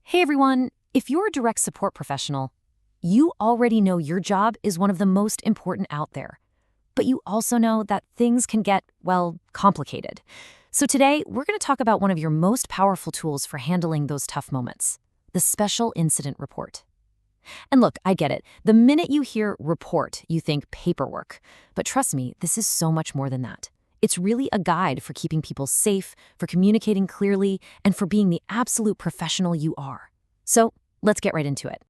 Hey everyone, if you're a direct support professional, you already know your job is one of the most important out there. But you also know that things can get, well, complicated. So today, we're going to talk about one of your most powerful tools for handling those tough moments, the Special Incident Report. And look, I get it. The minute you hear report, you think paperwork. But trust me, this is so much more than that. It's really a guide for keeping people safe, for communicating clearly, and for being the absolute professional you are. So let's get right into it.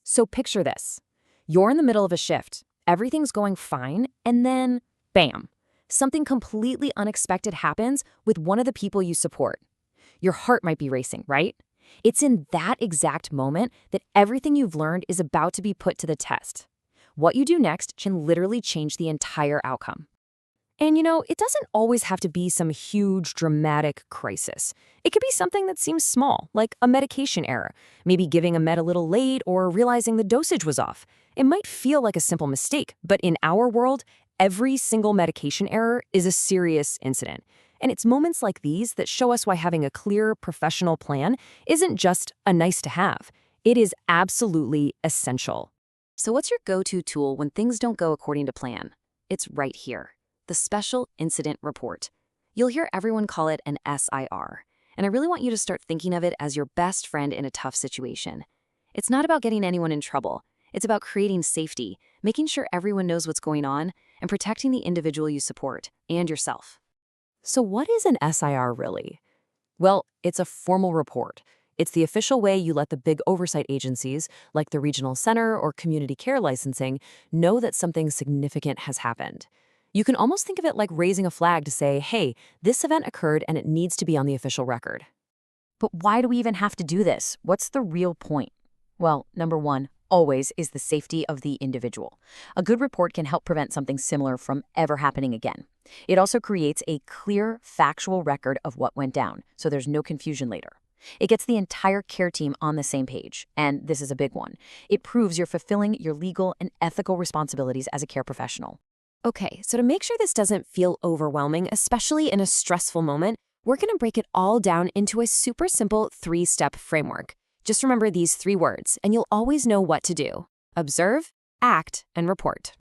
So picture this. You're in the middle of a shift. Everything's going fine, and then, bam, something completely unexpected happens with one of the people you support. Your heart might be racing, right? It's in that exact moment that everything you've learned is about to be put to the test. What you do next can literally change the entire outcome. And it doesn't always have to be some huge, dramatic crisis. It could be something that seems small, like a medication error, maybe giving a med a little late or realizing the dosage was off. It might feel like a simple mistake, but in our world, every single medication error is a serious incident. And it's moments like these that show us why having a clear, professional plan isn't just a nice to have. It is absolutely essential. So what's your go-to tool when things don't go according to plan? It's right here. The Special Incident Report. You'll hear everyone call it an SIR, and I really want you to start thinking of it as your best friend in a tough situation. It's not about getting anyone in trouble. It's about creating safety, making sure everyone knows what's going on, and protecting the individual you support and yourself. So what is an SIR really? Well, it's a formal report. It's the official way you let the big oversight agencies, like the regional center or community care licensing, know that something significant has happened. You can almost think of it like raising a flag to say, hey, this event occurred and it needs to be on the official record. But why do we even have to do this? What's the real point? Well, number one, always is the safety of the individual. A good report can help prevent something similar from ever happening again. It also creates a clear, factual record of what went down, so there's no confusion later. It gets the entire care team on the same page, and this is a big one. It proves you're fulfilling your legal and ethical responsibilities as a care professional. Okay, so to make sure this doesn't feel overwhelming, especially in a stressful moment, we're going to break it all down into a super simple 3-step framework. Just remember these 3 words, and you'll always know what to do. Observe, act, and report.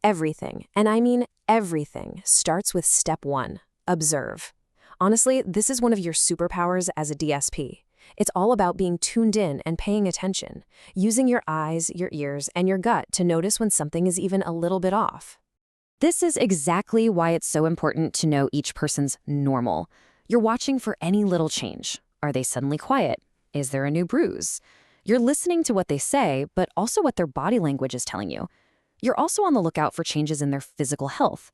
Everything, and I mean everything, starts with step 1, observe. Honestly, this is one of your superpowers as a DSP. It's all about being tuned in and paying attention, using your eyes, your ears, and your gut to notice when something is even a little bit off. This is exactly why it's so important to know each person's normal. You're watching for any little change. Are they suddenly quiet? Is there a new bruise? You're listening to what they say, but also what their body language is telling you. You're also on the lookout for changes in their physical health.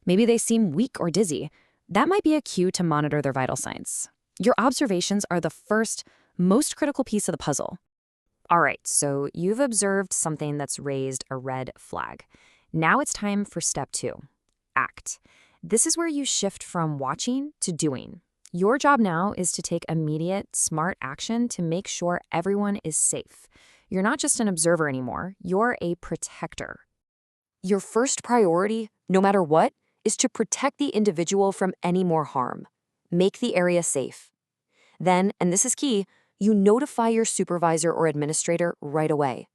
Maybe they seem weak or dizzy. That might be a cue to monitor their vital signs. Your observations are the first, most critical piece of the puzzle. All right, so you've observed something that's raised a red flag. Now it's time for step 2, act. This is where you shift from watching to doing. Your job now is to take immediate, smart action to make sure everyone is safe. You're not just an observer anymore, you're a protector. Your first priority, no matter what, is to protect the individual from any more harm. Make the area safe. Then, and this is key, you notify your supervisor or administrator right away.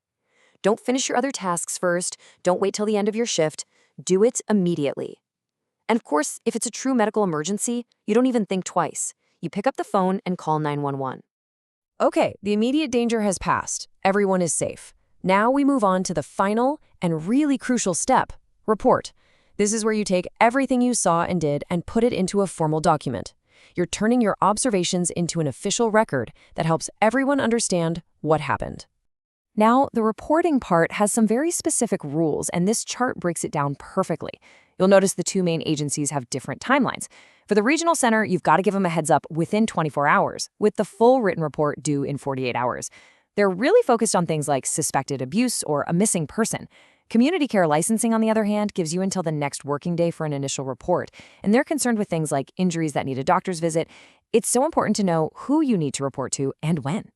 Don't finish your other tasks first. Don't wait till the end of your shift. Do it immediately. And of course, if it's a true medical emergency, you don't even think twice. You pick up the phone and call 911. Okay, the immediate danger has passed. Everyone is safe. Now we move on to the final and really crucial step, report. This is where you take everything you saw and did and put it into a formal document. You're turning your observations into an official record that helps everyone understand what happened. Now, the reporting part has some very specific rules, and this chart breaks it down perfectly. You'll notice the 2 main agencies have different timelines. For the regional center, you've got to give them a heads up within 24 hours, with the full written report due in 48 hours. They're really focused on things like suspected abuse or a missing person. Community care licensing, on the other hand, gives you until the next working day for an initial report, and they're concerned with things like injuries that need a doctor's visit. It's so important to know who you need to report to and when.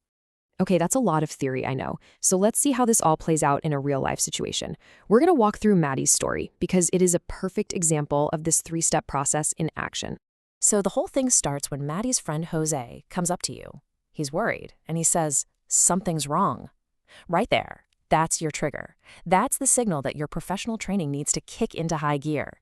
Okay, that's a lot of theory, I know. So let's see how this all plays out in a real-life situation. We're going to walk through Maddie's story because it is a perfect example of this 3-step process in action. So the whole thing starts when Maddie's friend Jose comes up to you. He's worried, and he says, "Something's wrong." Right there, that's your trigger. That's the signal that your professional training needs to kick into high gear.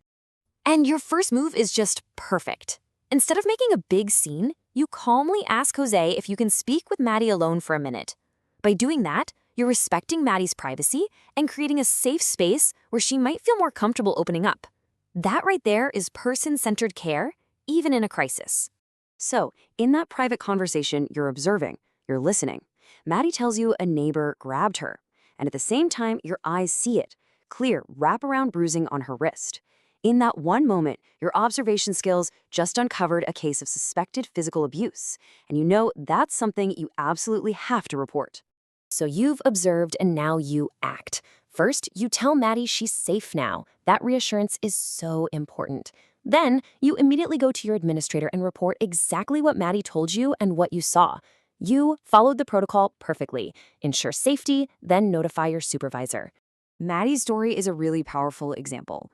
And your first move is just perfect. Instead of making a big scene, you calmly ask Jose if you can speak with Maddie alone for a minute. By doing that, you're respecting Maddie's privacy and creating a safe space where she might feel more comfortable opening up. That right there is person-centered care, even in a crisis. So, in that private conversation, you're observing, you're listening. Maddie tells you a neighbor grabbed her, and at the same time, your eyes see it, clear wraparound bruising on her wrist. In that one moment, your observation skills just uncovered a case of suspected physical abuse, and you know that's something you absolutely have to report. So you've observed and now you act. First, you tell Maddie she's safe now. That reassurance is so important. Then, you immediately go to your administrator and report exactly what Maddie told you and what you saw. You followed the protocol perfectly. Ensure safety, then notify your supervisor. Maddie's story is a really powerful example.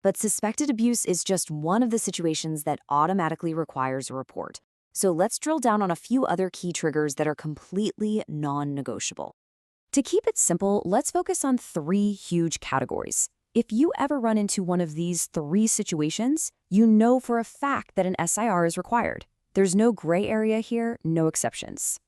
But suspected abuse is just one of the situations that automatically requires a report. So let's drill down on a few other key triggers that are completely non-negotiable. To keep it simple, let's focus on 3 huge categories. If you ever run into one of these 3 situations, you know for a fact that an SIR is required. There's no gray area here, no exceptions.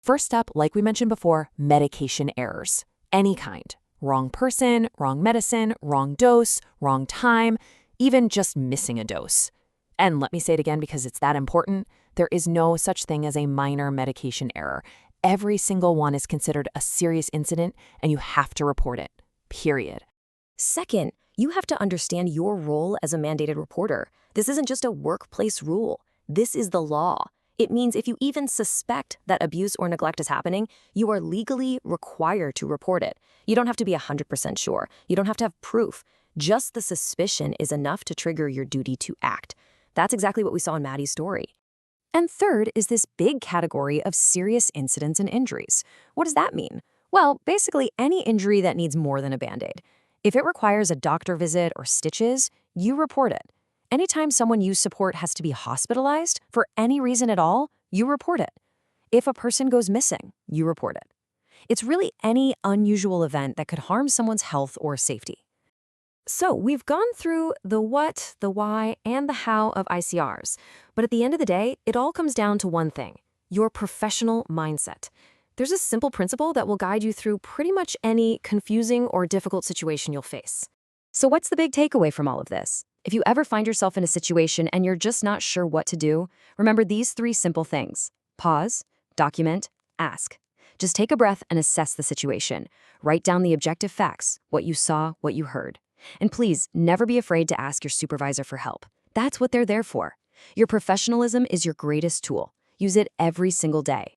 First up, like we mentioned before, medication errors. Any kind. Wrong person, wrong medicine, wrong dose, wrong time, even just missing a dose. And let me say it again because it's that important. There is no such thing as a minor medication error. Every single one is considered a serious incident, and you have to report it. Period. Second, you have to understand your role as a mandated reporter. This isn't just a workplace rule. This is the law. It means if you even suspect that abuse or neglect is happening, you are legally required to report it. You don't have to be 100% sure. You don't have to have proof. Just the suspicion is enough to trigger your duty to act. That's exactly what we saw in Maddie's story. And third is this big category of serious incidents and injuries. What does that mean? Well, basically any injury that needs more than a Band-Aid. If it requires a doctor visit or stitches, you report it. Anytime someone you support has to be hospitalized for any reason at all, you report it. If a person goes missing, you report it. It's really any unusual event that could harm someone's health or safety. So we've gone through the what, the why, and the how of ICRs. But at the end of the day, it all comes down to one thing: your professional mindset. There's a simple principle that will guide you through pretty much any confusing or difficult situation you'll face. So what's the big takeaway from all of this? If you ever find yourself in a situation and you're just not sure what to do, remember these 3 simple things: pause, document, ask. Just take a breath and assess the situation. Write down the objective facts, what you saw, what you heard. And please, never be afraid to ask your supervisor for help. That's what they're there for. Your professionalism is your greatest tool. Use it every single day.